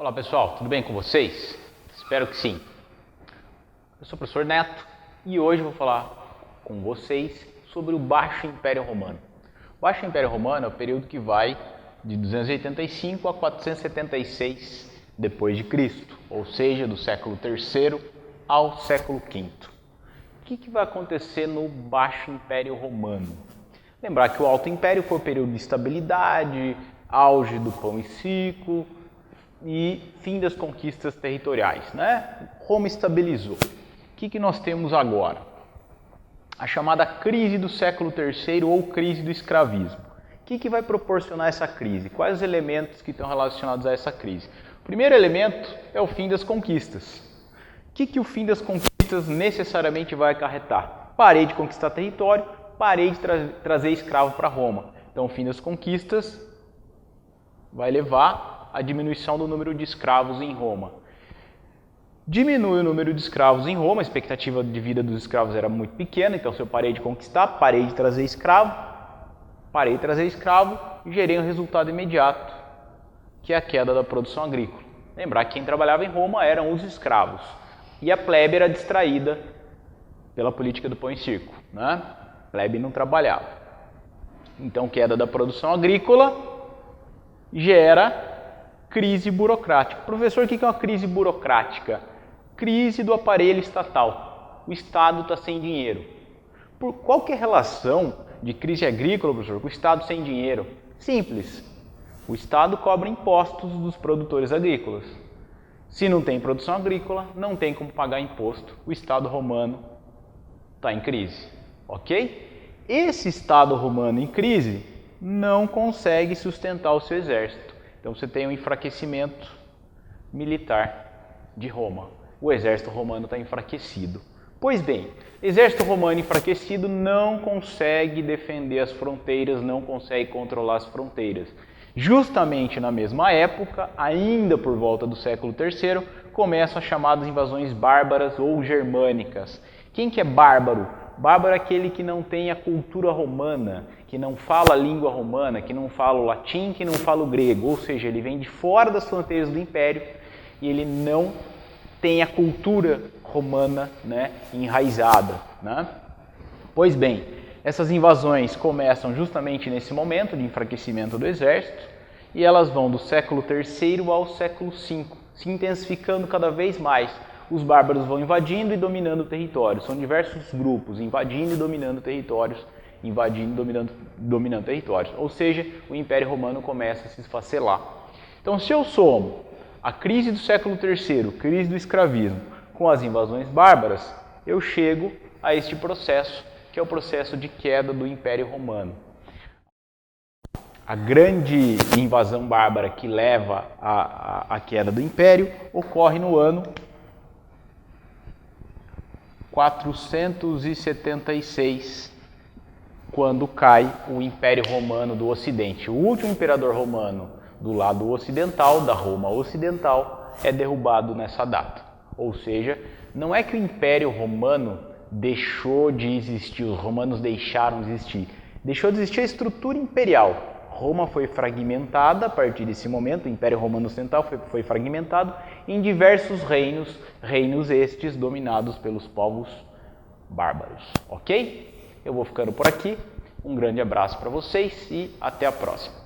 Olá pessoal, tudo bem com vocês? Espero que sim. Eu sou o professor Neto e hoje vou falar com vocês sobre o Baixo Império Romano. O Baixo Império Romano é o período que vai de 285 a 476 depois de Cristo, ou seja, do século III ao século V. O que vai acontecer no Baixo Império Romano? Lembrar que o Alto Império foi o período de estabilidade, auge do pão e circo e fim das conquistas territoriais, né? Roma estabilizou. O que nós temos agora? A chamada crise do século III ou crise do escravismo. O que vai proporcionar essa crise? Quais os elementos que estão relacionados a essa crise? O primeiro elemento é o fim das conquistas. O que o fim das conquistas necessariamente vai acarretar? Parei de conquistar território, parei de trazer escravo para Roma. Então, o fim das conquistas vai levar à diminuição do número de escravos em Roma. Diminui o número de escravos em Roma, a expectativa de vida dos escravos era muito pequena, então se eu parei de conquistar, parei de trazer escravo, gerei um resultado imediato, que é a queda da produção agrícola. Lembrar que quem trabalhava em Roma eram os escravos, e a plebe era distraída pela política do pão e circo, né? A plebe não trabalhava. Então, queda da produção agrícola gera crise burocrática. Professor, o que é uma crise burocrática? Crise do aparelho estatal. O Estado está sem dinheiro. Qual que é a relação de crise agrícola, professor, com o Estado sem dinheiro? Simples. O Estado cobra impostos dos produtores agrícolas. Se não tem produção agrícola, não tem como pagar imposto. O Estado romano está em crise. Ok? Esse Estado romano em crise não consegue sustentar o seu exército. Então você tem um enfraquecimento militar de Roma. O exército romano está enfraquecido. Pois bem, exército romano enfraquecido não consegue defender as fronteiras, não consegue controlar as fronteiras. Justamente na mesma época, ainda por volta do século III, começam as chamadas invasões bárbaras ou germânicas. Quem que é bárbaro? Bárbaro é aquele que não tem a cultura romana, que não fala a língua romana, que não fala o latim, que não fala o grego, ou seja, ele vem de fora das fronteiras do império e ele não tem a cultura romana, né, enraizada, né? Pois bem, essas invasões começam justamente nesse momento de enfraquecimento do exército e elas vão do século III ao século V, se intensificando cada vez mais. Os bárbaros vão invadindo e dominando territórios. São diversos grupos invadindo e dominando territórios, dominando territórios. Ou seja, o Império Romano começa a se esfacelar. Então, se eu somo a crise do século III, crise do escravismo, com as invasões bárbaras, eu chego a este processo, que é o processo de queda do Império Romano. A grande invasão bárbara que leva à queda do Império ocorre no ano 476, quando cai o Império Romano do Ocidente. O último imperador romano do lado ocidental, da Roma Ocidental, é derrubado nessa data. Ou seja, não é que o Império Romano deixou de existir, os romanos deixaram de existir. Deixou de existir a estrutura imperial. Roma foi fragmentada a partir desse momento, o Império Romano Ocidental foi fragmentado em diversos reinos estes dominados pelos povos bárbaros, ok? Eu vou ficando por aqui, um grande abraço para vocês e até a próxima.